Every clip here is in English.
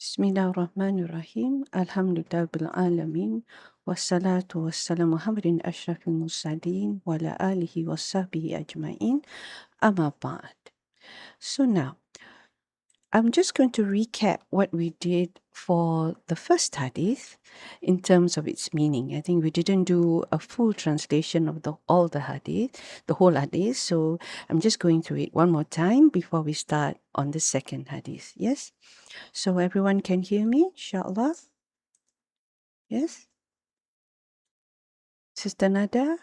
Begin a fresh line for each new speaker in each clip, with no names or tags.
Bismillahirrahmanirrahim. Alhamdulillah bil alamin. Wassalatu wassalamu Muhammadin ashrafil mursalin wa ala alihi wa sahbihi ajma'in. Amma ba'd. So now, I'm just going to recap what we did for the first hadith in terms of its meaning. I think we didn't do a full translation of all the hadith, the whole hadith. So I'm just going through it one more time before we start on the second hadith. Yes? So everyone can hear me, inshallah? Yes? Sister Nada,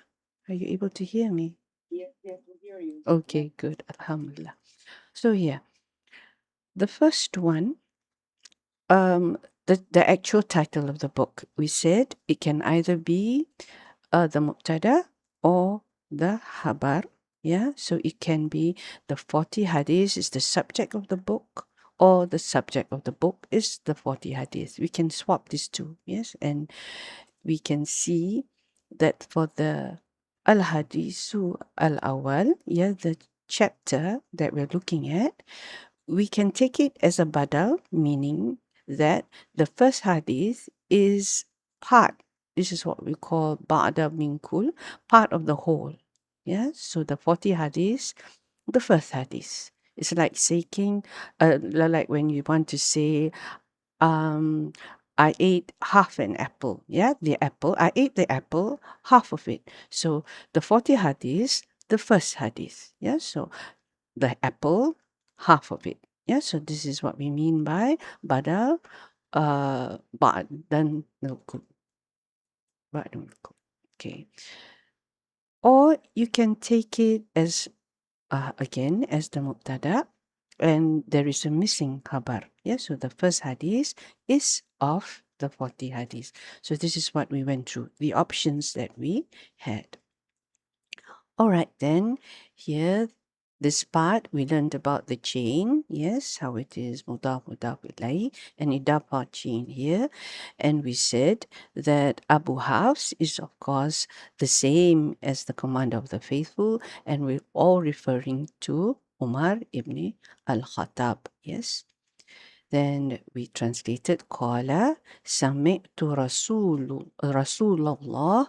are you able to hear me?
Yes, yes, we hear you.
Okay, good. Alhamdulillah. So yeah, the first one, um, the actual title of the book, we said it can either be the mubtada or the habar. Yeah, so it can be the 40 hadiths is the subject of the book, or the subject of the book is the 40 hadiths. We can swap these two, yes, and we can see that for the al-hadisu al-awwal, yeah, the chapter that we're looking at, we can take it as a badal, meaning that the first hadith is part. This is what we call ba'da min kul, part of the whole. Yeah, so the 40 hadiths, the first hadith. It's like saying, like when you want to say, um, I ate half an apple. Yeah, the apple. I ate the apple, half of it. So the 40 hadiths, the first hadith. Yeah, so the apple, half of it. Yeah, so this is what we mean by badal, ba'dan nukul. Ba'dan nukul. Okay. Or you can take it as, again, as the mubtada, and there is a missing khabar. Yeah, so the first hadith is of the 40 hadith. So this is what we went through, the options that we had. All right, then here, this part we learned about the chain, yes, how it is mudaf mudaf ilay, and idafa chain here, and we said that Abu Hafs is of course the same as the commander of the faithful, and we're all referring to Umar ibn al-Khattab, yes. Then we translated Qala Sami'tu Rasulullah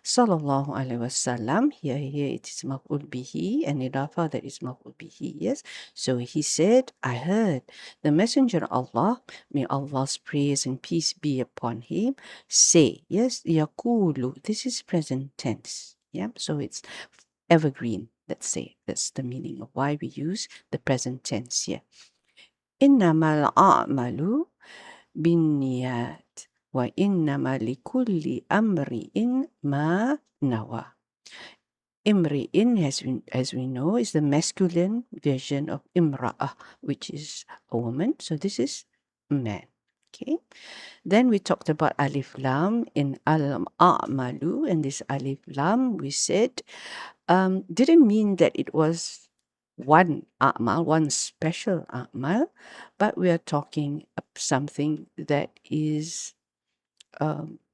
Sallallahu Alaihi Wasallam. Here it is maf'ul bihi, and idafa that is maf'ul bihi. Yes. So he said, I heard the Messenger of Allah, may Allah's praise and peace be upon him, say, yes, yaqulu. This is present tense. Yeah. So it's evergreen. Let's say that's the meaning of why we use the present tense here. Innamal a'malu binniyat wa innama likulli amri'in ma nawa. Imri'in, as we know, is the masculine version of imra'ah, which is a woman. So this is man. Okay. Then we talked about alif lam in al-a'malu, and this alif lam we said didn't mean that it was one a'mal, one special a'mal, but we are talking of something that is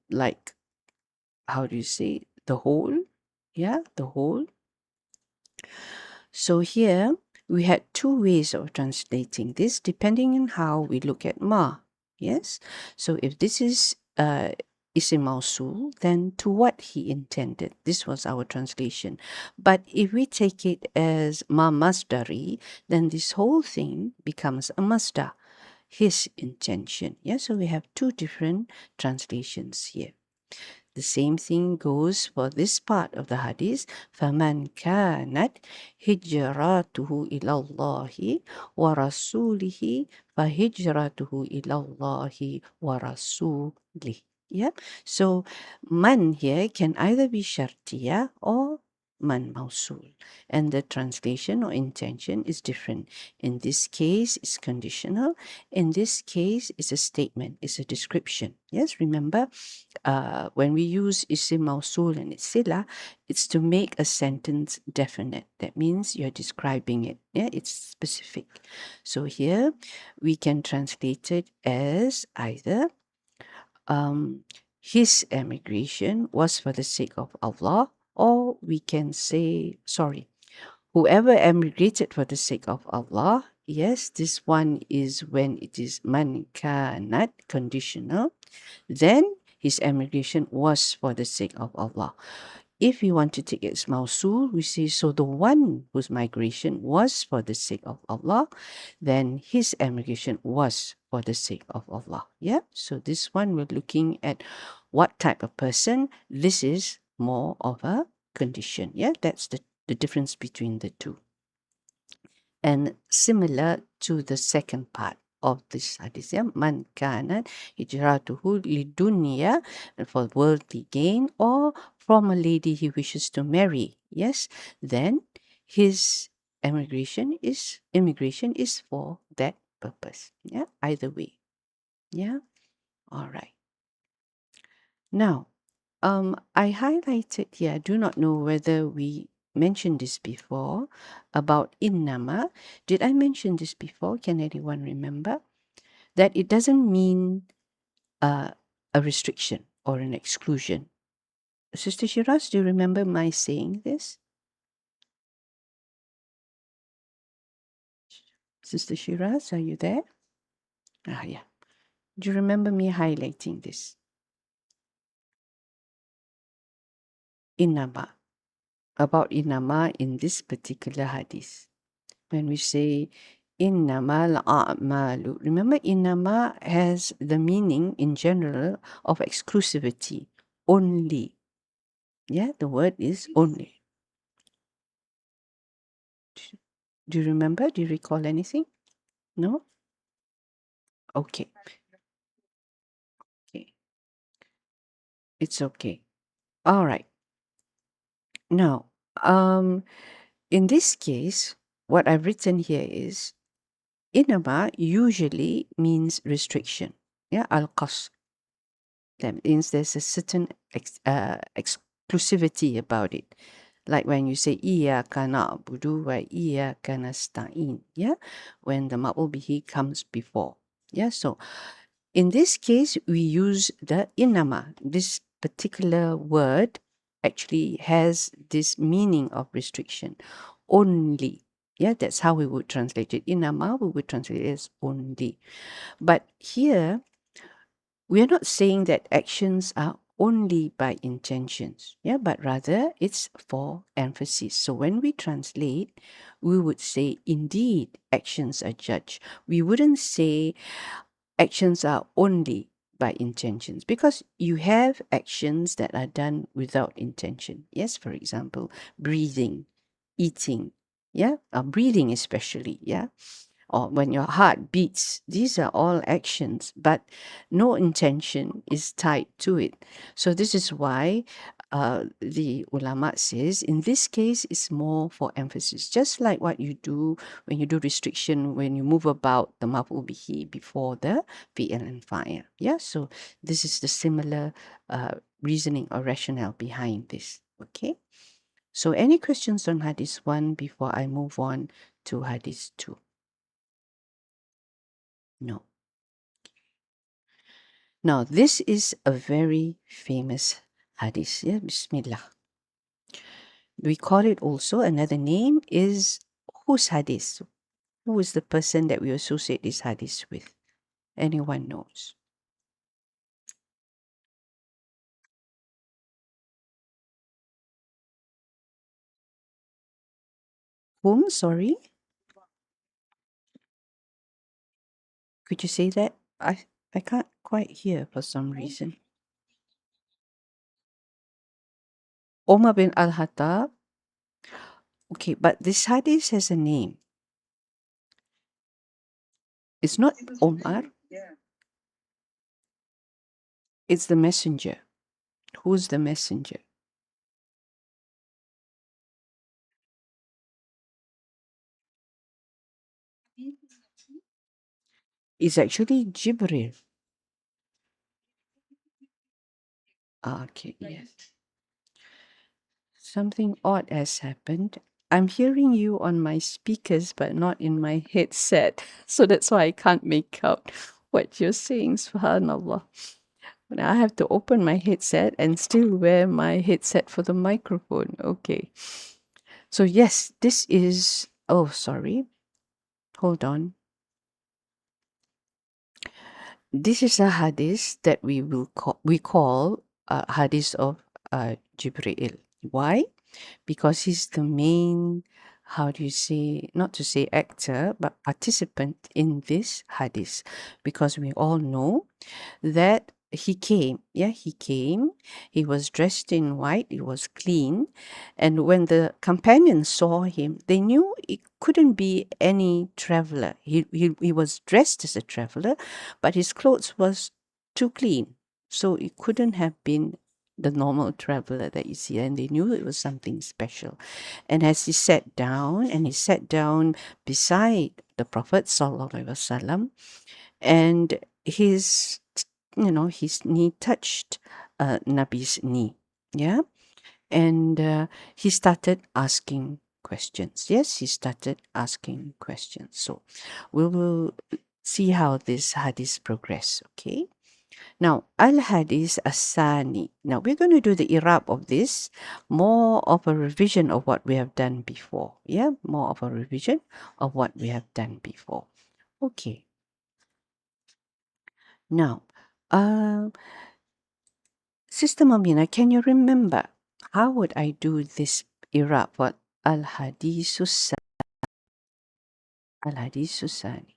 like, how do you say, the whole? Yeah, the whole. So here we had two ways of translating this depending on how we look at ma. Yes. So if this is isim mausul, then to what he intended. This was our translation. But if we take it as ma masdari, then this whole thing becomes a masdar, his intention. Yeah. So we have two different translations here. The same thing goes for this part of the hadith. فَمَنْ كَانَتْ هِجْرَاتُهُ إِلَى اللَّهِ وَرَسُولِهِ فَهِجْرَاتُهُ إِلَى اللَّهِ وَرَسُولِهِ. Yeah. So man here can either be shartiya or man mausul, and the translation or intention is different. In this case, it's conditional. In this case, it's a statement, it's a description. Yes, remember, when we use isim mausul and its sila, it's to make a sentence definite. That means you're describing it. Yeah, it's specific. So here we can translate it as either his emigration was for the sake of Allah, or we can say, sorry, whoever emigrated for the sake of Allah, Yes, this one is when it is man kanat, conditional. Then his emigration was for the sake of Allah. If we want to take it as mausul, we say, so the one whose migration was for the sake of Allah, then his emigration was for the sake of Allah. Yeah. So this one we're looking at what type of person. This is more of a condition. Yeah. That's the difference between the two. And similar to the second part of this hadith, yeah, man kanat hijratuhu lidunya, and for worldly gain, or from a lady he wishes to marry, yes, then his immigration is for that purpose. Yeah, either way. Yeah, all right. Now, I highlighted here, I do not know whether we mentioned this before about innama. Did I mention this before? Can anyone remember? That it doesn't mean uh, a restriction or an exclusion. Sister Shiraz, do you remember my saying this? Sister Shiraz, are you there? Ah, yeah. Do you remember me highlighting this? Innama. About innama in this particular hadith. When we say innamal a'malu, remember innama has the meaning in general of exclusivity, only. Yeah, the word is only. Do you remember? Do you recall anything? No? Okay. Okay. It's okay. All right. Now, in this case, what I've written here is inama usually means restriction. Yeah, al-qasr. That means there's a certain exclusivity about it. Like when you say iyyaka na'budu wa iyyaka nasta'in, yeah, when the ma'ul bihi comes before. Yeah, so in this case, we use the inama. This particular word actually has this meaning of restriction, only. Yeah, that's how we would translate it. Inama, we would translate it as only. But here, we are not saying that actions are only by intentions, yeah, but rather it's for emphasis. So when we translate, we would say, indeed, actions are judged. We wouldn't say actions are only by intentions, because you have actions that are done without intention. Yes, for example, breathing, eating, yeah, breathing especially, yeah, or when your heart beats. These are all actions, but no intention is tied to it. So this is why the ulama says in this case it's more for emphasis, just like what you do when you do restriction, when you move about the maf'ul bihi before the fi'il and fa'il. Yeah, so this is the similar reasoning or rationale behind this. Okay, so any questions on hadith 1 before I move on to hadith 2? No. Now, this is a very famous hadith. Yeah, Bismillah. We call it also, another name is whose hadith? Who is the person that we associate this hadith with? Anyone knows? Whom? Sorry? Could you say that? I can't quite hear for some reason. Omar bin al-Khattab. Okay, but this hadith has a name. It's not Omar,
Yeah.
it's the messenger. Who's the messenger? It's actually Jibril. Ah, okay, yes. Something odd has happened. I'm hearing you on my speakers, but not in my headset. So that's why I can't make out what you're saying. Subhanallah. Now I have to open my headset and still wear my headset for the microphone. Okay. So, yes, this is. Oh, sorry. Hold on. This is a hadith that we call hadith of Jibril. Why? Because he's the main, how do you say, not to say actor, but participant in this hadith. Because we all know that he came. Yeah, he came. He was dressed in white. He was clean. And when the companions saw him, they knew it couldn't be any traveler. He was dressed as a traveler, but his clothes was too clean. So it couldn't have been the normal traveler that you see. And they knew it was something special. And as he sat down, and he sat down beside the Prophet Sallallahu Alaihi Wasallam, and his knee touched Nabi's knee. Yeah. And he started asking questions. Yes, he started asking questions. So we will see how this hadith progress. Okay. Now, Al Hadith Asani. Now, we're going to do the Irab of this, more of a revision of what we have done before. Yeah, more of a revision of what we have done before. Okay. Now, uh, Sister Mamina, can you remember how would I do this Irab? What Al Hadith Al Hadith Asani?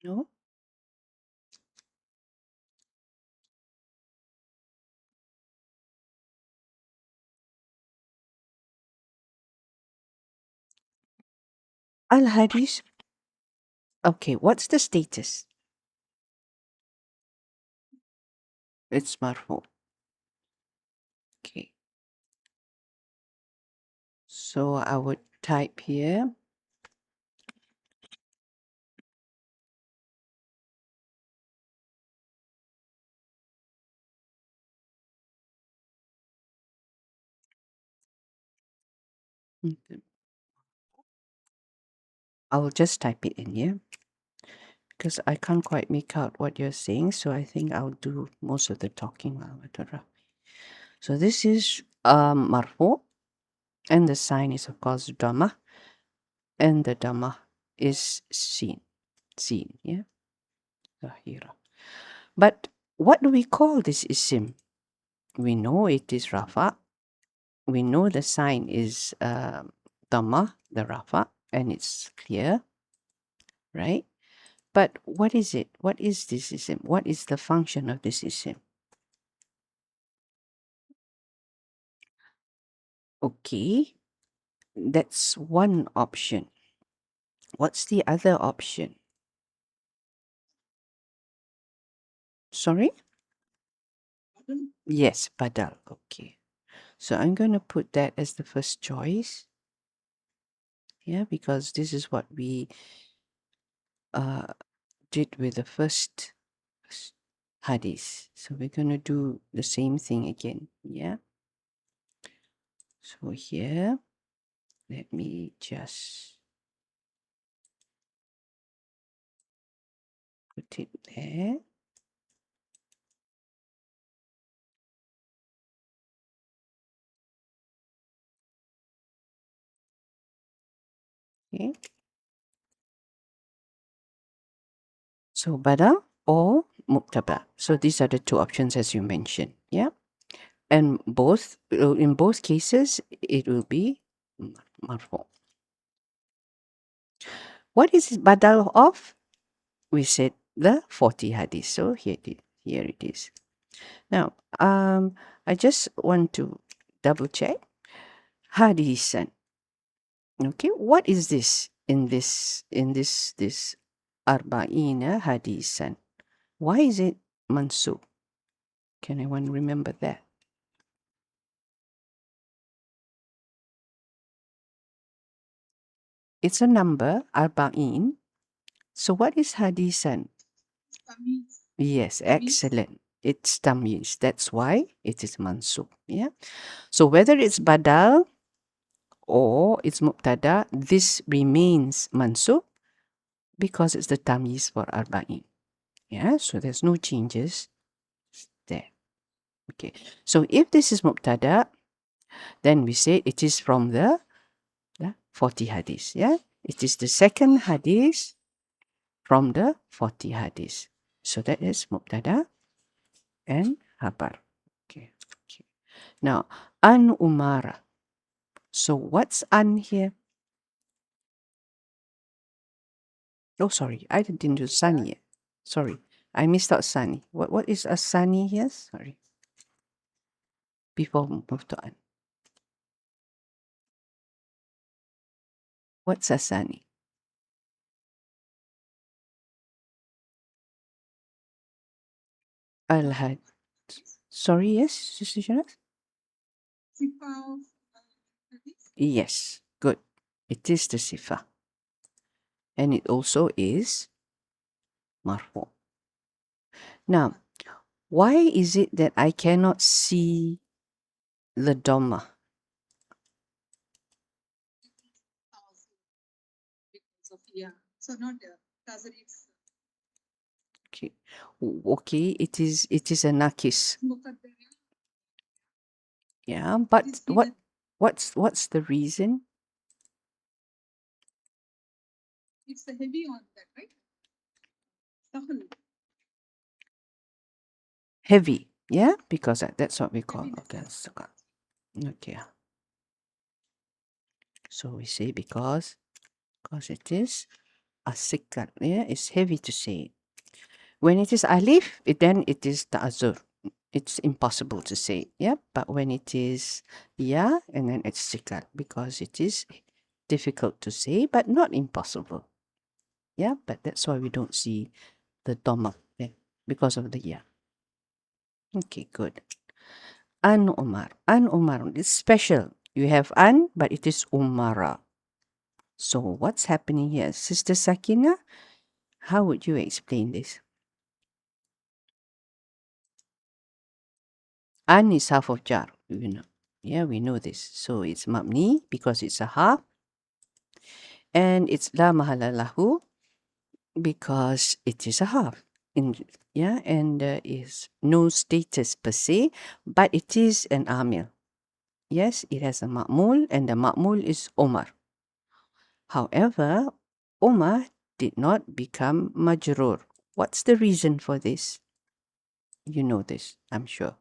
No? Al Hadith. Okay, what's the status? It's marfu. Okay. So I would type here. Mhm. I will just type it in here because I can't quite make out what you're saying. So I think I'll do most of the talking while Tara. So this is marfu, and the sign is of course Dhamma, and the Dhamma is seen. Seen, yeah. Zahira. But what do we call this isim? We know it is Rafa. We know the sign is Dhamma, the Rafa, and it's clear, right? But what is it? What is this isim? What is the function of this isim? Okay, that's one option. What's the other option? Sorry? Yes, badal. Okay. So I'm going to put that as the first choice. Yeah, because this is what we uh, did with the first hadith. So we're going to do the same thing again. Yeah. So here, let me just put it there. Okay. So bada or muktaba. So these are the two options as you mentioned. Yeah. And both, in both cases, it will be marfu. What is badal of? We said the 40 hadith. So here it is. Now, I just want to double check. Hadithan. Okay, what is this in this arba'ina hadithan? Why is it mansub? Can anyone remember that? It's a number, arba'in. So what is hadithan? Yes, excellent. It's tamyiz. That's why it is mansub. Yeah. So whether it's badal or it's mubtada, this remains mansub because it's the tamyiz for arba'in. Yeah, so there's no changes there. Okay, so if this is mubtada, then we say it is from the 40 hadiths. Yeah, it is the second hadith from the 40 hadiths. So that is mubtada and habar. Okay. Okay. Now, an umara. So what's an here? Oh, sorry, I didn't do sani yet. Sorry, I missed out sani. What is a sani here? Sorry, before we move to an. What's a sani? Al had. Sorry, yes, Sister Shanas? Yes, good. It is the sifa. And it also is marfu. Now, why is it that I cannot see the dhamma? Okay. Okay, it is a nakis. Yeah, but what's the reason? Heavy. Yeah, because that's what we call okay. Okay. So we say because it is a sikkat. Yeah, it's heavy to say. When it is alif, then it is ta'azur. It's impossible to say. Yeah, but when it is ya, and then it's sikkat because it is difficult to say, but not impossible. Yeah, but that's why we don't see the dhamma there because of the ya. Okay, good. An Umar. An Umar. It's special. You have an, but it is Umara. So what's happening here? Sister Sakina, how would you explain this? An is half of jar. You know. Yeah, we know this. So it's mabni because it's a half. And it's la mahala lahu because it is a half. Yeah, and there is no status per se, but it is an amil. Yes, it has a ma'mul, and the ma'mul is Omar. However, Omar did not become majrur. What's the reason for this? You know this, I'm sure.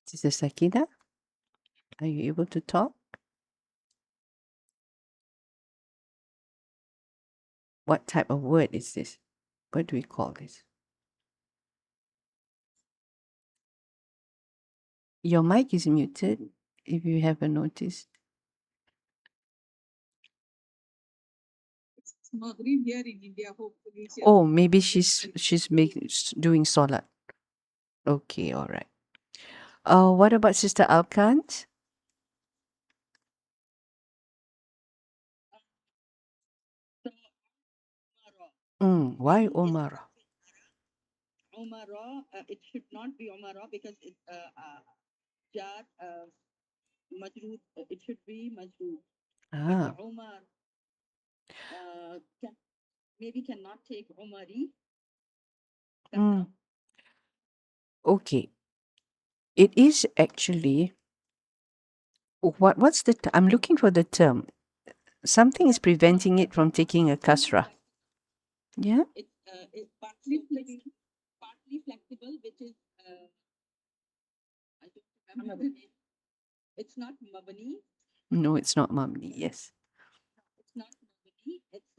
Sister Sakina, are you able to talk? What type of word is this? What do we call this? Your mic is muted, if you haven't noticed. Oh, maybe she's doing salat. Okay, all right. What about Sister Alkant? Why Omar?
It should not be Umara because it's jar majrood. It should be majrood.
Ah,
Umar can maybe cannot take Umari.
mm, okay. It is actually what's the I'm looking for the term. Something is preventing it from taking a kasra. Yeah?
It's partly flexible, which is I don't remember the name. It's not mabani.
No, it's not mamni. Yes.
It's not mabani. It's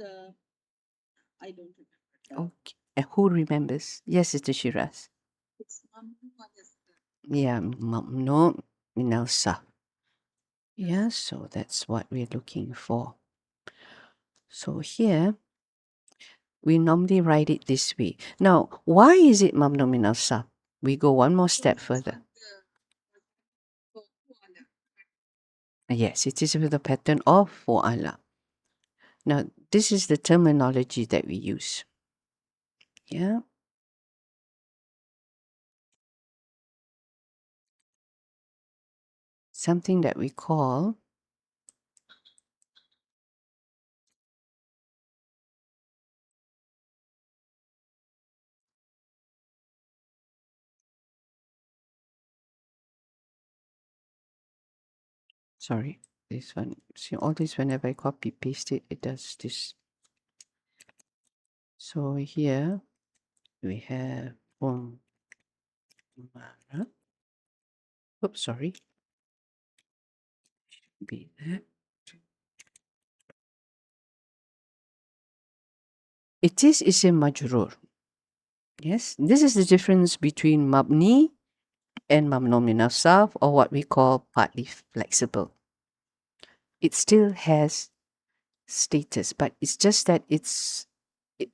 I don't remember.
Okay. Who remembers? Yes, it's the Shiraz.
It's
Yeah, no, minalsa. Yeah, so that's what we're looking for. So here, we normally write it this way. Now, why is it mamnu minalsa? We go one more step further. Yes, it is with the pattern of for Allah. Now, this is the terminology that we use. Yeah. Something that we call Sorry, this one. See, all this, whenever I copy paste it, it does this. So here we have Umara. Oops, sorry. Be that. It is isim majrur. Yes, this is the difference between mabni and mamnu min al-sarf, or what we call partly flexible. It still has status, but it's just that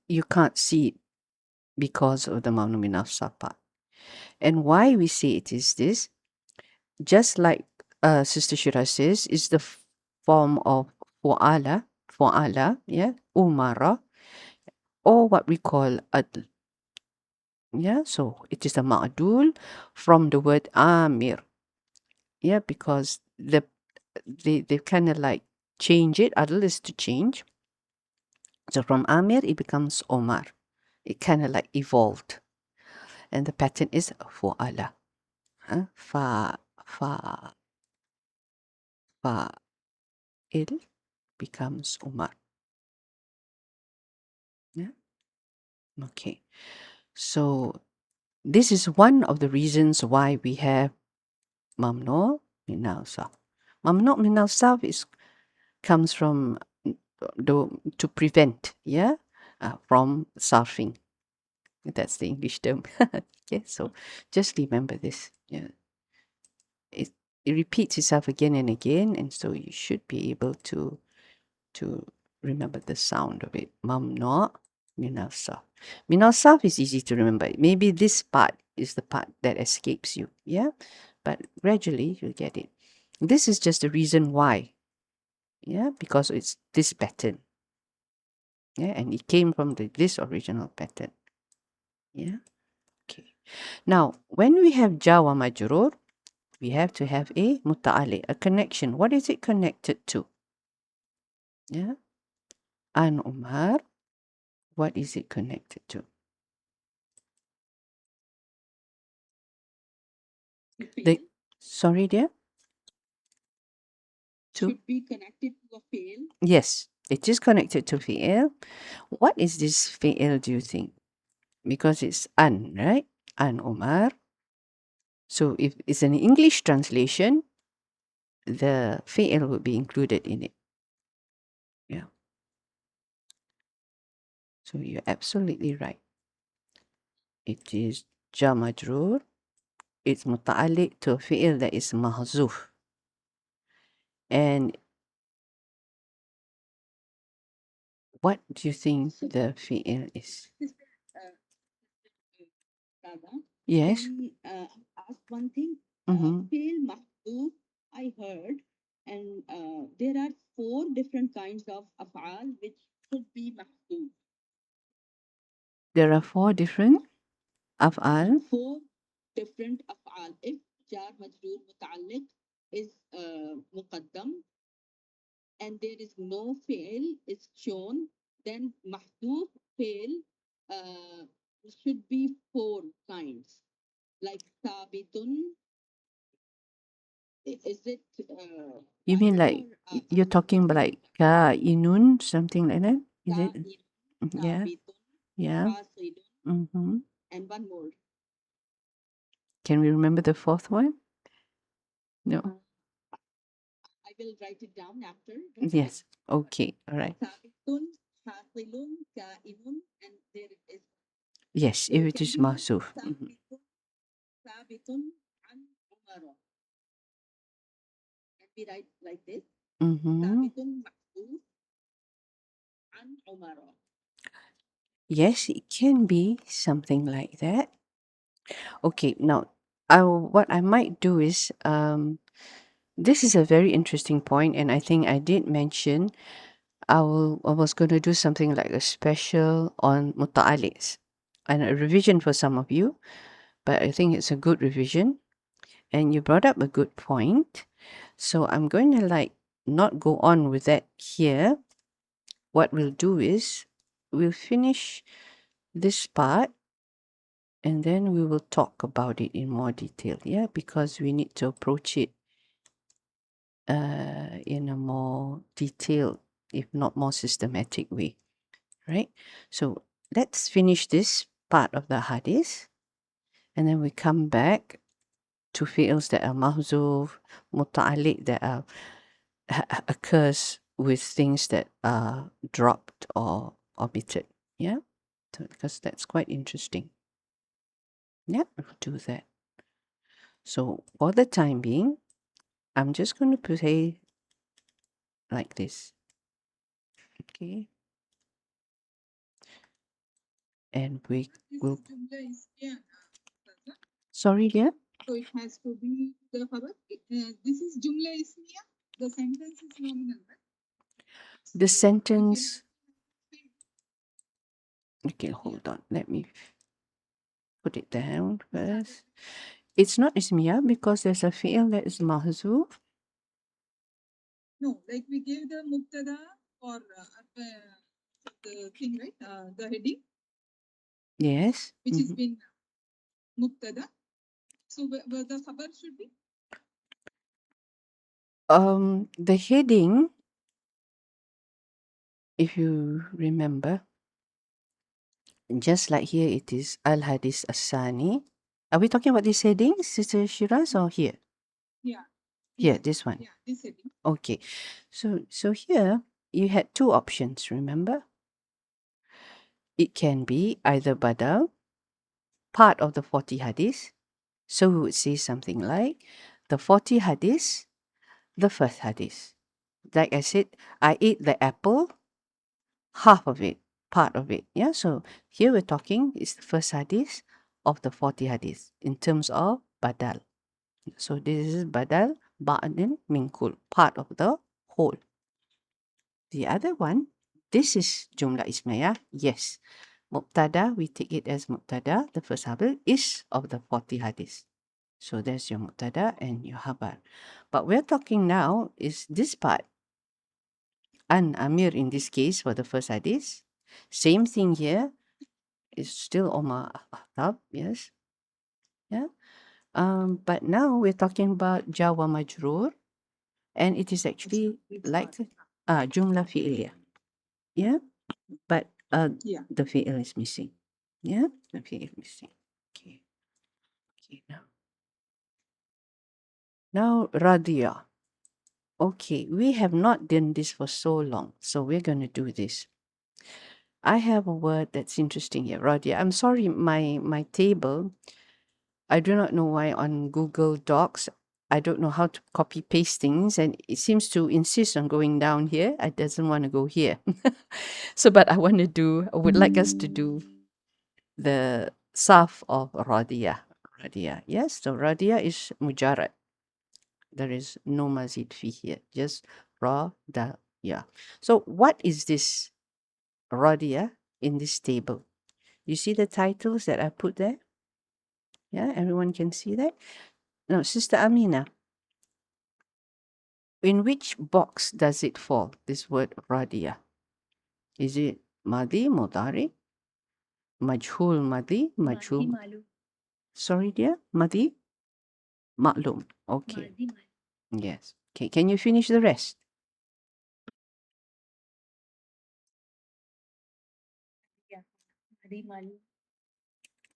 you can't see it because of the mamnu min al-sarf part. And why we say it is this, just like Sister Shira says, is the form of fu'ala, yeah, umara, or what we call adl. Yeah, so it is a ma'dul from the word amir. Yeah, because they kind of like change it. Adl is to change. So from amir, it becomes omar. It kind of like evolved. And the pattern is fu'ala. Huh? Fa, il becomes umar. Yeah. Okay. So this is one of the reasons why we have mamnu min al-sarf. Mamnu min al-sarf comes from to prevent, yeah, from surfing. That's the English term. Okay, so just remember this. Yeah, it it repeats itself again and again, and so you should be able to remember the sound of it. Mamnu min al-sarf. Min al-sarf is easy to remember. Maybe this part is the part that escapes you. Yeah, but gradually you'll get it. This is just the reason why. Yeah, because it's this pattern. Yeah, and it came from this original pattern. Yeah, okay. Now, when we have Jawa Majrur, we have to have a muta'ali, a connection. What is it connected to? Yeah, An Umar, what is it connected to? The, sorry, dear? To?
Should be connected to a fail.
Yes, it is connected to fi'il. What is this fi'il, do you think? Because it's an, right? An Umar. So if it's an English translation, the fi'il would be included in it. Yeah. So you're absolutely right. It is ja majrur. It's muta'alliq to a fi'il that is mahzuf. And what do you think the fi'il is?
Sister, Radha,
Yes.
can ask one thing?
Mm-hmm.
Fail mahdoof, I heard, and there are 4 different kinds of af'al which should be mahdoof.
There are 4 different af'al.
4 different af'al. If jar majroor muta'alliq is muqaddam and there is no fail is shown, then mahdoof fail uh, should be 4 kinds. Like sabitun, is it
You mean
final
like
or
you're talking about like ka'inun, something like that? Is it?
ka'in,
Yeah.
sabitun,
Yeah.
hasilun,
Mm-hmm.
and one more?
Can we remember the 4th one? No.
I will write it down after. Don't worry.
Yes. Okay. All right.
Sabitun, hasilun, ka'inun, and there is.
Yes,
So
if it
can
is
we
mahzuf. Mm-hmm.
sabitun an umara? Can we write like this?
Mm-hmm.
Sabitun mahdoof an umara.
Yes, it can be something like that. Okay, now what I might do is this is a very interesting point, and I think I did mention I was going to do something like a special on muta'alis and a revision for some of you, but I think it's a good revision, and you brought up a good point. So I'm going to like not go on with that here. What we'll do is we'll finish this part and then we will talk about it in more detail, yeah, because we need to approach it in a more detailed, if not more systematic way, right? So let's finish this part of the hadith, and then we come back to fi'ls that are mahzuf, muta'alliq that are occurs with things that are dropped or omitted. Yeah, so, because that's quite interesting. Yeah, we'll do that. So for the time being, I'm just going to play like this. Okay, and we will. Sorry, yeah.
So it has to be the khabar. This is jumla ismiya. The sentence is nominal, right?
The
So
sentence. Okay, hold on. Let me put it down first. It's not ismiya because there's a fi'l that is mahzuf.
No, like we gave the mubtada or the thing, right? The heading,
Yes.
which has been mubtada. So where the khabar should be?
The heading, if you remember, just like here it is Al Hadis Asani. Are we talking about this heading, Sister Shiraz, or here?
Yeah.
Here, this one.
Yeah, this heading.
Okay. So here you had two options, remember? It can be either badal, part of the 40 hadith. So we would say something like the 40 hadith, the first hadith. Like I said, I ate the apple, half of it, part of it. Yeah, so here we're talking is the first hadith of the 40 hadith in terms of badal. So this is badal, ba'din minkul, part of the whole. The other one, this is jumlah ismiyah. Yes. Mubtada, we take it as mubtada. The first habal is of the 40 hadith. So that's your mubtada and your habar. But we're talking now is this part. An Amir in this case for the first hadith. Same thing here. It's still Omar Ahtab, yes. Yeah. But now we're talking about Jawa Majrur, and it is actually like Jumla Fi'liya. Yeah. But
Yeah.
the fi'il is missing. Yeah, the fi'il is missing. Okay. Okay, now Radia. Okay, we have not done this for so long, so we're going to do this. I have a word that's interesting here, Radia. I'm sorry, my table, I do not know why on Google Docs, I don't know how to copy paste things, and it seems to insist on going down here. It doesn't want to go here. So, but I would like us to do the saf of Radia. Radia, yes, so Radia is mujarrad. There is no mazid fi here, just Radia. So, what is this Radia in this table? You see the titles that I put there? Yeah, everyone can see that? No, Sister Amina, in which box does it fall, this word Radia? Is it Madi, Mudari, Majhul Madi, Majhul? Sorry, dear, Madi? Ma'lum. Okay. Yes. Okay, can you finish the rest?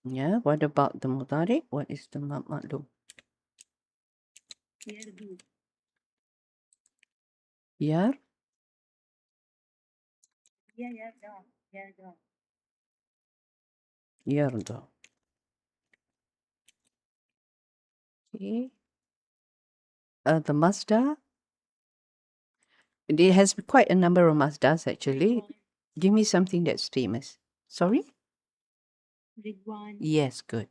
Yeah, what about the Mudari? What is the Ma'lum? Yar? Yarda. Okay. The Mazda? It has quite a number of Mazdas actually. Give me something that's famous. Sorry? Yes, good.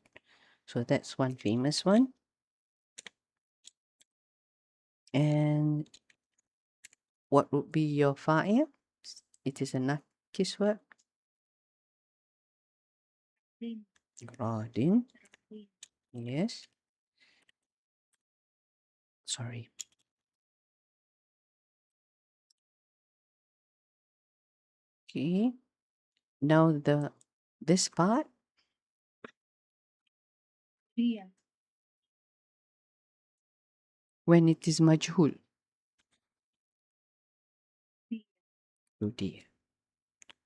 So that's one famous one. And what would be your fa'il? It is a nakis word. Radin. Yes. Sorry. Okay. Now this part. When it is majhul. Rudi.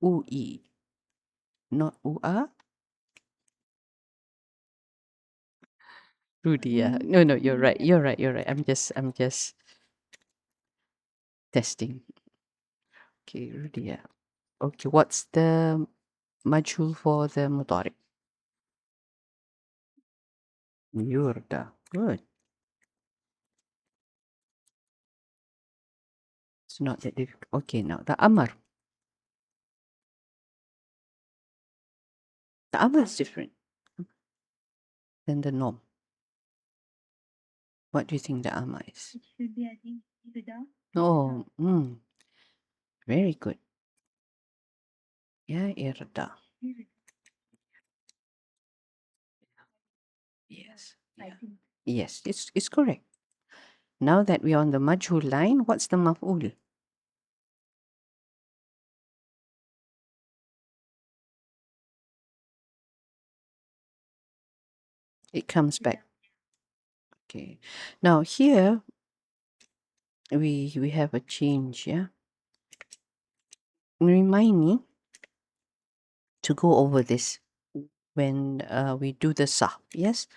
Ui. Not ua. Rudi, yeah. No, no, you're right. You're right. You're right. I'm just testing. Okay, Rudi, yeah. Okay, what's the majhul for the mudari? Yurda. Good. It's not that difficult. Okay, now the amar. The amar is different than the norm. What do you think the amar is?
It should be, I think, Ida.
Oh, very good. Yeah, irda. Yes.
I
Yeah.
think.
Yes, it's correct. Now that we're on the majhul line, what's the maf'ul? It comes back. Okay. Now here we have a change, yeah. Remind me to go over this when we do the sah, yes?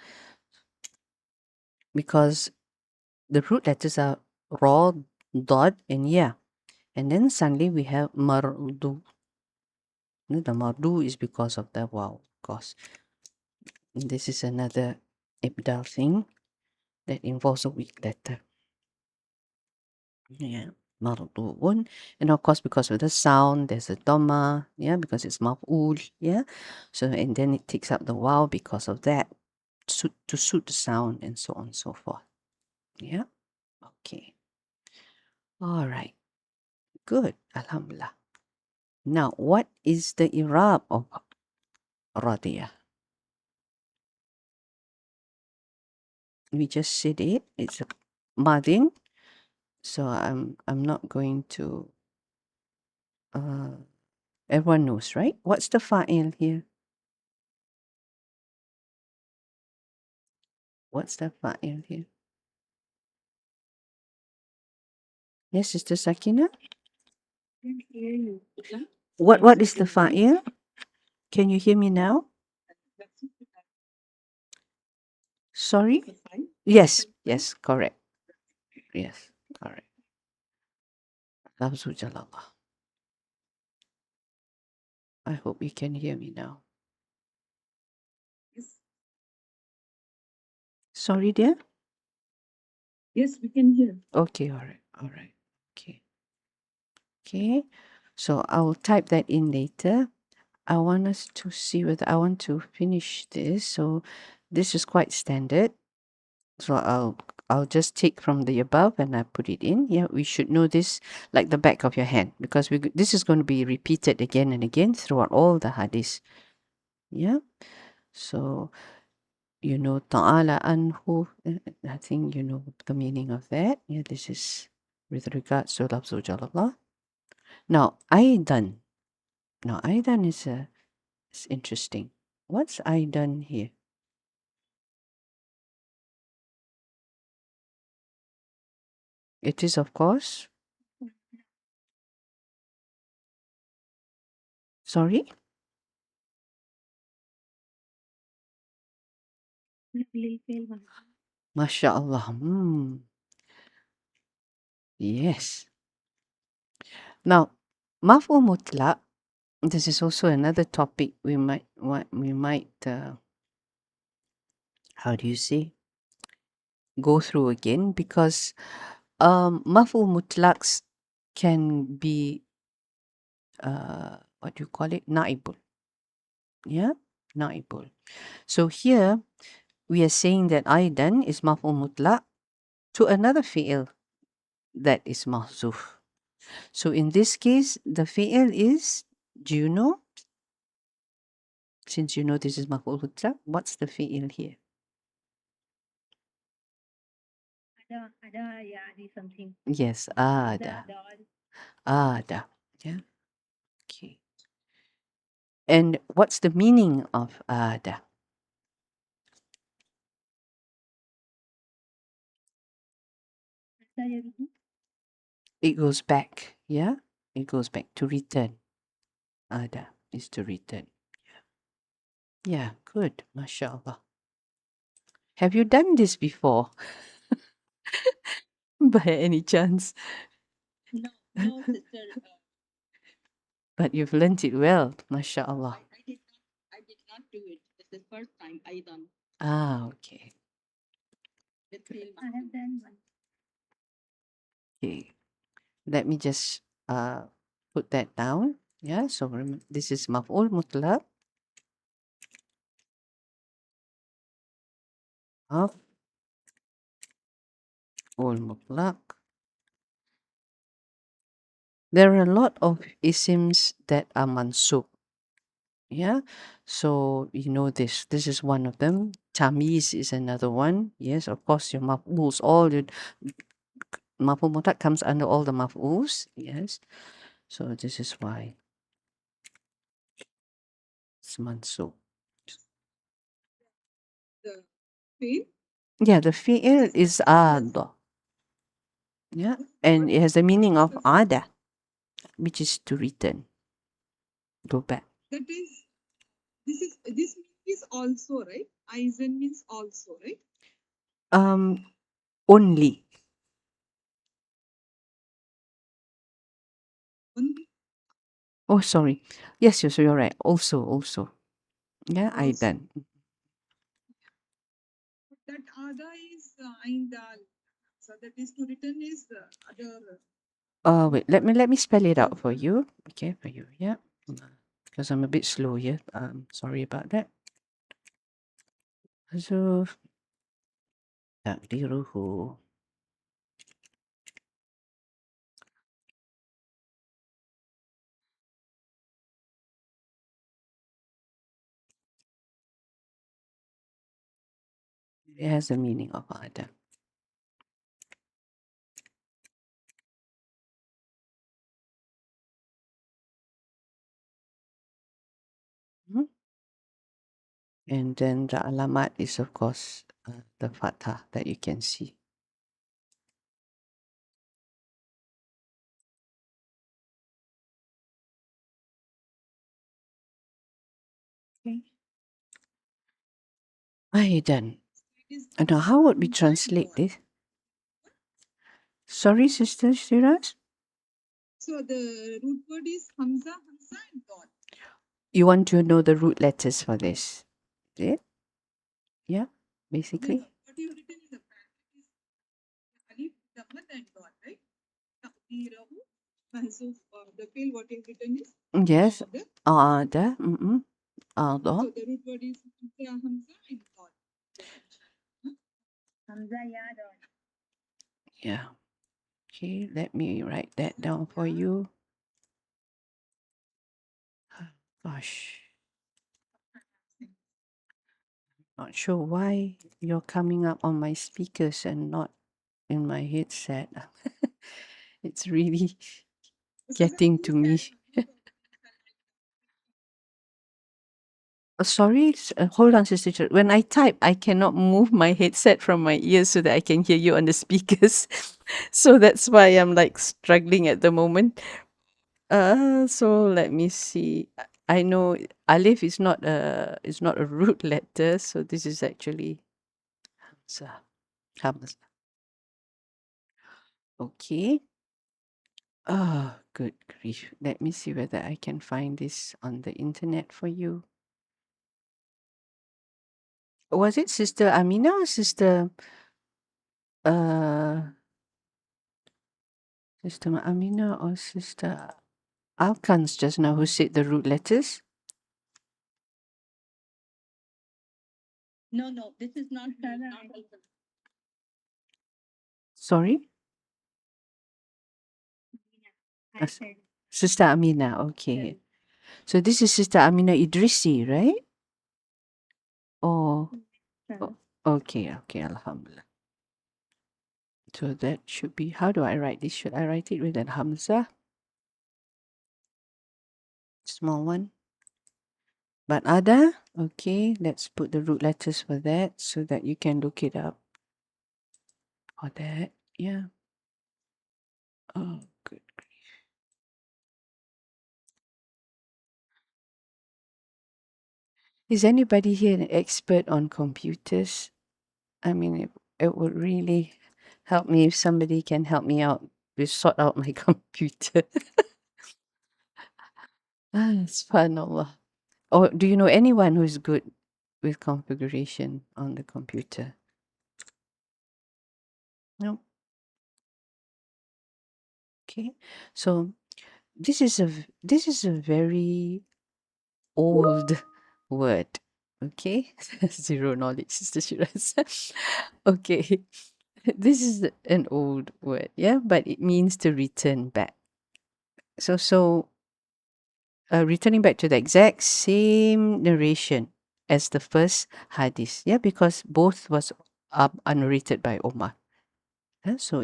Because the root letters are ra, dot, and ya. And then suddenly we have mardu. The mardu is because of the wow, of course. And this is another ibdal thing that involves a weak letter. Yeah. Mardu'un. And of course, because of the sound, there's a dhamma, yeah, because it's maf'ul, yeah. So, and then it takes up the wow because of that, to suit the sound and so on and so forth. Yeah. Okay. All right. Good. Alhamdulillah. Now, what is the Irab of radiyah? We just said it. It's a madin. So I'm not going to. Everyone knows, right? What's the fa'il here? What's the fa'il here? Yes, Sister Sakina.
Can't hear you.
What is the fa'il? Can you hear me now? Sorry? Yes, yes, correct. Yes, correct. Lafzu jalallah. I hope you can hear me now.
Yes.
Sorry, dear?
Yes, we can hear.
Okay, all right, all right. Okay, okay. So I'll type that in later. I want us to see whether I want to finish this. So this is quite standard. So I'll just take from the above and I put it in. Yeah, we should know this like the back of your hand because this is going to be repeated again and again throughout all the hadiths. Yeah. So you know ta'ala anhu. I think you know the meaning of that. Yeah, this is with regards to lafzu jalallah. Now aidan. Now aidan is interesting. What's aidan here? It is of course. Sorry. MashaAllah. Yes. Now, maf'ul mutlaq, this is also another topic we might how do you say, go through again because maf'ul mutlaqs can be what do you call it? Naibul. Yeah? Naibul. So here we are saying that aidan is maf'ul mutlaq to another fi'il that is mahzuf. So in this case, the fi'il is, do you know? Since you know this is maf'ul mutlaq, what's the fi'il here?
Ada, yeah, something.
Yes, ada. Ada. Yeah. Okay. And what's the meaning of ada? It goes back. Yeah. It goes back to return. Ada is to return. Yeah, good. MashaAllah. Have you done this before? By any chance?
No, no, sister.
But you've learnt it well, MashaAllah.
I did not do it. This is the first time I done
Ah, okay.
with fail. I have done one.
Okay. Let me just put that down. Yeah, so this is maf'ul mutlaq. Maf'ul mutlaq. There are a lot of isms that are mansub. Yeah, so you know this. This is one of them. Tamiz is another one. Yes, of course, your maf'uls, all your maf'ul mutlaq comes under all the maf'uls. Yes, so this is why it's mansub.
The fail.
Yeah, the fi'il is ad. Yeah, and it has the meaning of ada, which is to return, go back.
That is, this is also right. Aizen means also right.
Only.
Only.
Oh, sorry. Yes, yes, you're right. Also. Yeah, I
Also.
done.
That ada is indal. So that is to return is other.
Wait, let me spell it out for you. Okay, for you. Yeah. Because I'm a bit slow here. Sorry about that. So takdiruhu. It has a meaning of ada. Mhm. And then the alamat is, of course, the fathah that you can see. Okay. I done. Now, how would we translate this? Sorry, Sister Shiraz?
So the root word is Hamza, and Dot.
You want to know the root letters for this? Is it? Yeah, basically.
What you written in the bracket is Alif, Dammat, and Dot, right? Taqdirahu, Mahzuf, the field what you written is
Yes.
the
Ada.
so
Ada.
the root word is Hamza and Dot. Hamza, ya, Dot.
Yeah. Okay, let me write that down for you. Gosh. Not sure why you're coming up on my speakers and not in my headset. It's really getting to me. Sorry, hold on, Sister. When I type, I cannot move my headset from my ears so that I can hear you on the speakers. So that's why I'm like struggling at the moment. So let me see. I know Alif is not a root letter, so this is actually Hamza. Hamza. Okay. Ah, good grief. Let me see whether I can find this on the internet for you. Was it Sister Amina or uh Sister Amina or Sister Alkans just now who said the root letters?
No, this is not
Sorry? Sister Amina, okay. So this is Sister Amina Idrisi, right? Oh, okay, Alhamdulillah. So that should be, how do I write this? Should I write it with an Hamza? Small one. But ada, okay, let's put the root letters for that so that you can look it up. For that, yeah. Oh, good grief. Is anybody here an expert on computers? I mean, it would really help me if somebody can help me out to sort out my computer. Subhanallah. Or do you know anyone who's good with configuration on the computer? No. Okay. So this is a very old word. Okay. Zero knowledge, Sister Shiraz. Okay. This is an old word, yeah, but it means to return back. So returning back to the exact same narration as the first hadith, yeah, because both was narrated by Omar. Yeah, so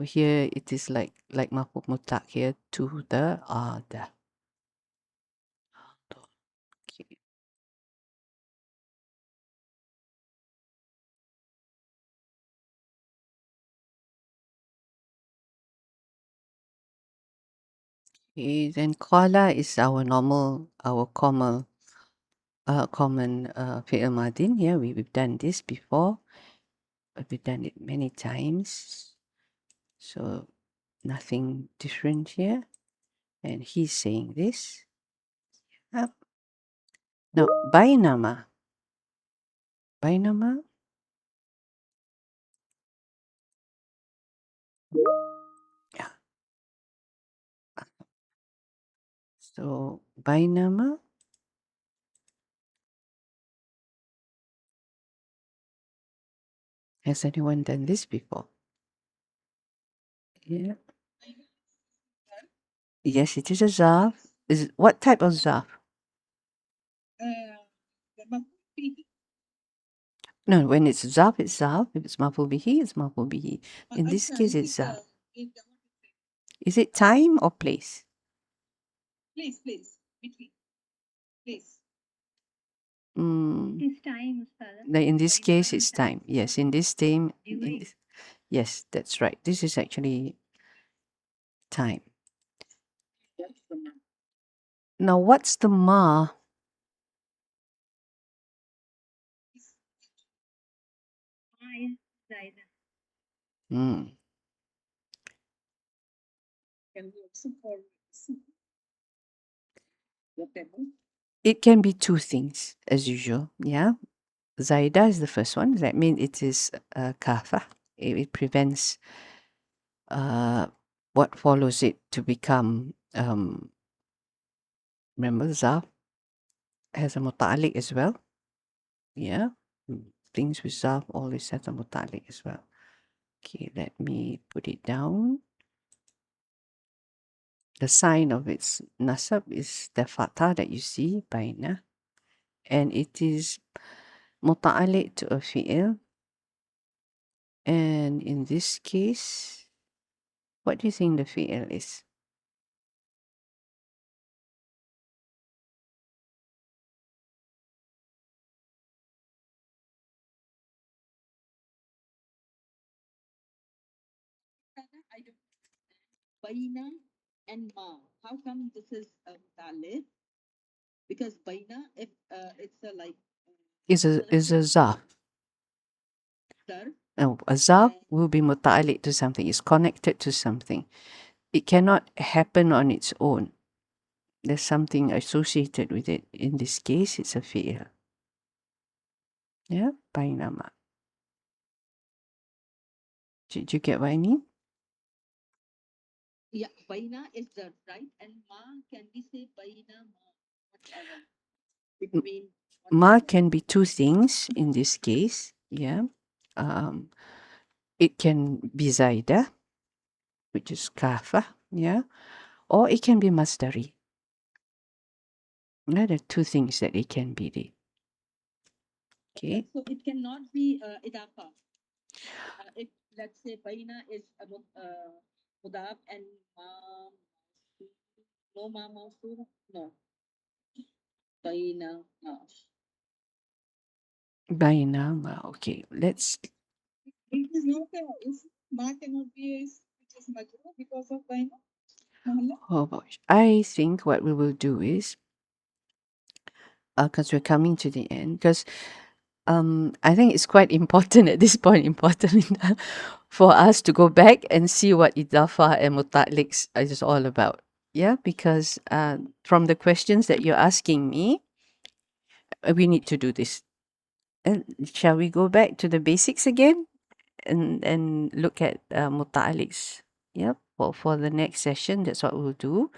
here it is like mafhum mutlaq here to the other. Okay. Okay, then qala is our normal, our common fi'l madin. Yeah, we've done this before. We've done it many times. So nothing different here. And he's saying this. Now, bainama. Bainama. Yeah. So bainama. Has anyone done this before? Yeah. Yes, it is a zarf. Is what type of zarf? No, when it's zarf, it's zarf. If it's maful bihi, it's maful bihi. In this case, it's zarf. Is it time or place? Mm,
It's time, Ustad.
in this
Right
case,
now,
it's time. Yes, in this time.
During.
Yes, that's right. This is actually time. Now, what's the ma?
Is Zaida.
Mm. It can be two things, as usual. Yeah. Zaida is the first one. That means it is kafa. It prevents uh, what follows it to become, remember, zaf has a muta'alik as well. Yeah. Things with zaf always have a muta'alik as well. Okay, let me put it down. The sign of its nasab is the fatha that you see, baina. And it is muta'alik to a fi'il. And in this case, what do you think the fi'il is?
I don't. Baina and ma. How come this is muta'alliq? Because baina, if it's a like
Is a zaf.
darf,
A zaf will be muta'alik to something. It's connected to something. It cannot happen on its own. There's something associated with it. In this case, it's a fi'il. Yeah, bainama. Did you get what I mean?
yeah, baina is darf, right? And ma, can we say baina ma? Whatever. Between
Ma can be two things in this case. Yeah. Um, it can be zaida, which is kafa. Yeah. Or it can be masdari. Yeah, there are two things that it can be. Okay.
So it cannot be idafa. If let's say baina is mudaf and ma, no ma mausul, no. Baina, no.
Bainama. Okay. Let's.
It is not is ma cannot be it is majrur because of baina.
Oh gosh. I think what we will do is because we're coming to the end. Because I think it's quite important at this point, for us to go back and see what idafa and muta'alliq is all about. Yeah, because from the questions that you're asking me, we need to do this. And shall we go back to the basics again and look at muta'alliq? Yep. Well, for the next session, that's what we'll do,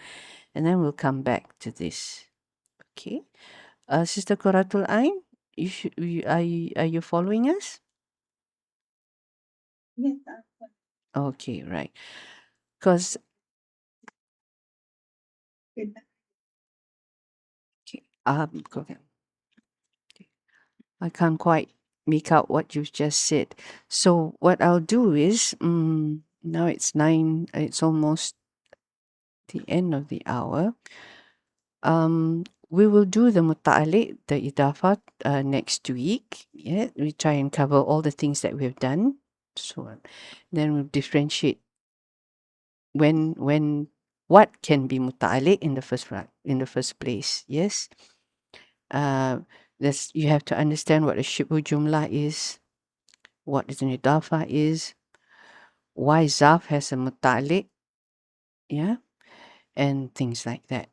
and then we'll come back to this. Okay. Sister Quratul Ain, are you following us?
Yes,
Okay, right. Because okay, okay, I can't quite make out what you've just said. So what I'll do is, now it's 9. It's almost the end of the hour. We will do the muta'alliq, the idafat, next week. Yeah, we try and cover all the things that we've done. So then we'll differentiate when what can be muta'alliq in the first place. Yes. That's, you have to understand what a shibhu jumlah is, what is an idafa is, why zaf has a muta'alliq, yeah, and things like that.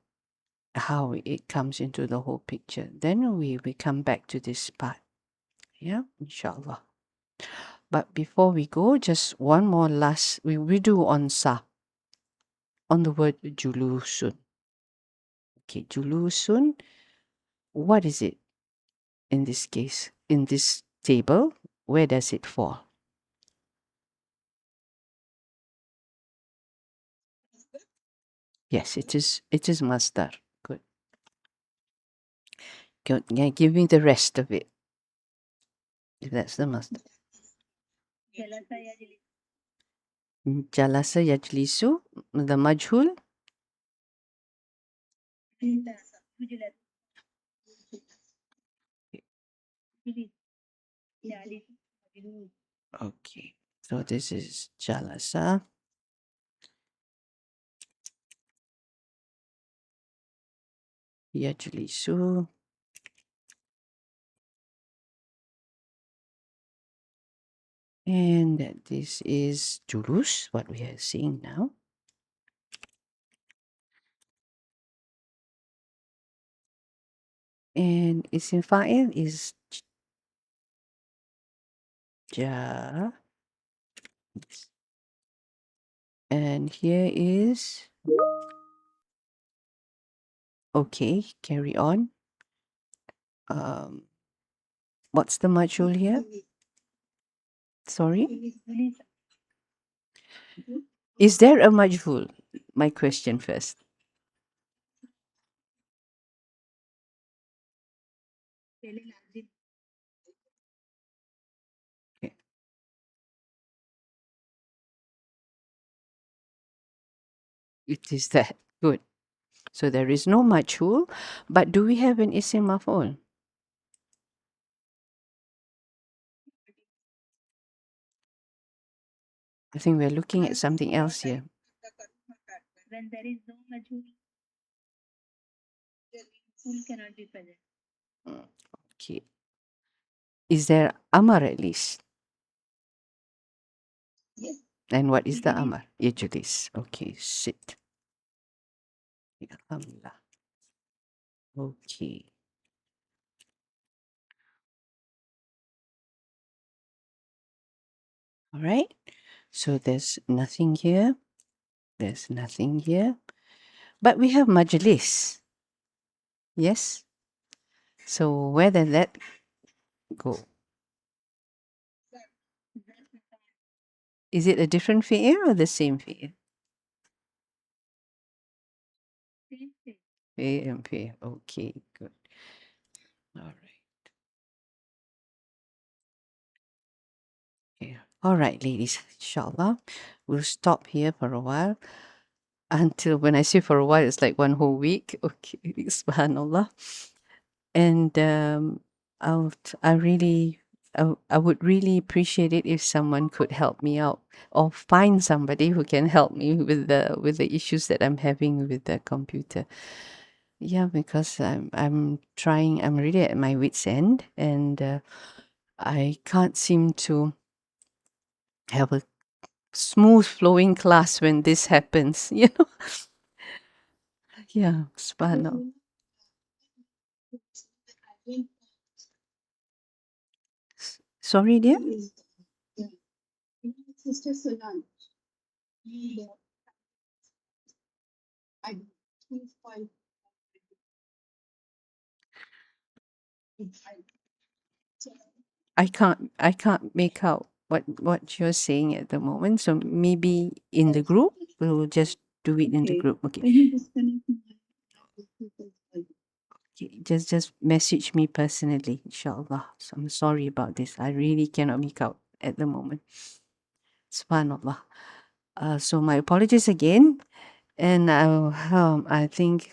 How it comes into the whole picture. Then we come back to this part. Yeah, inshallah. But before we go, just one more last, we do on sa, on the word julusun. Okay, julusun, what is it in this case? In this table, where does it fall? Yes, it is. It is masdar. Good. Good. Yeah, give me the rest of it. If that's the masdar.
jalasa yajlis.
Jalasa yajlisu, the majhul.
Jujilat. Julis. Jalis. Majnun.
Okay. So this is jalasa. Yajlisu. And this is julus, what we are seeing now. And isim fa'il is ja. And here is, okay, carry on. What's the majhul here? Sorry?
Julis.
Is there a majhul? My question first.
Pele lazim.
Okay. It is that. Good. So there is no majhul, but do we have an isim maf'ul? I think we're looking at something else here.
When there is no majhul, full cannot be present.
Okay. Is there amar at least?
Yes.
And what is the
Ijlis.
amar? Ijlis. Okay, sit. Alhamdulillah. Okay. All right. So there's nothing here. There's nothing here. But we have majlis. Yes. So where did that go? Is it a different fi'il or the same fi'il?
Same thing.
A and fi'il. Okay, good. All right. Yeah. All right, ladies. Inshallah. We'll stop here for a while. Until, when I say for a while, it's like one whole week. Okay. Subhanallah. And I really, I would really appreciate it if someone could help me out, or find somebody who can help me with the issues that I'm having with the computer. Yeah, because I'm trying. I'm really at my wit's end, and I can't seem to have a smooth flowing class when this happens. You know. Yeah, subhanallah. Sorry, dear.
Sister Solan, I he's quite
I can't make out what you're saying at the moment. So maybe in the group, we'll just do it in the
okay.
group. Okay.
Can you disconnect my
Okay, just message me personally, inshallah. So I'm sorry about this. I really cannot make out at the moment. Subhanallah. So my apologies again. And I think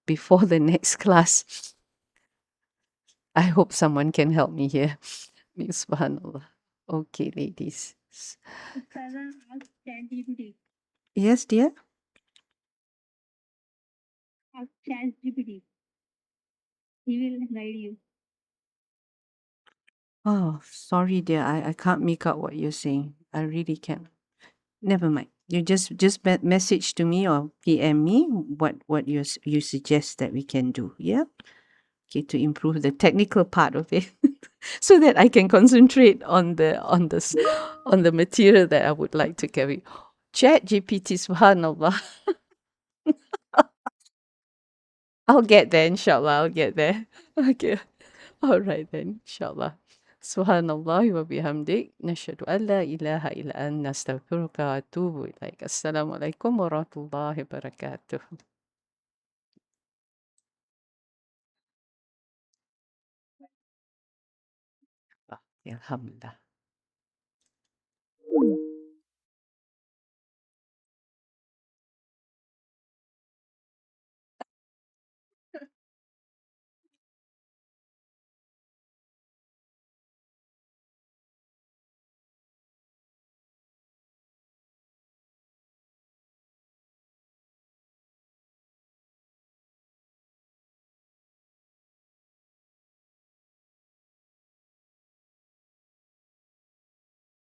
before the next class, I hope someone can help me here. Subhanallah. Okay, ladies.
Ustaza, ask ChatGPT.
Yes, dear.
Ask ChatGPT. He will guide you.
Oh, sorry, dear. I can't make out what you're saying. I really can't. Never mind. You just message to me or PM me what you suggest that we can do. Yeah. Okay, to improve the technical part of it, so that I can concentrate on the material that I would like to carry. Chat GPT, subhanallah. I'll get there, inshallah. I'll get there. Okay. All right then, inshallah. Subhanallah wa bihamdik. Nashhadu an la ilaha illa anta astaghfiruka wa atubu ilaik. Assalamualaikum warahmatullahi wabarakatuh. Ah, alhamdulillah.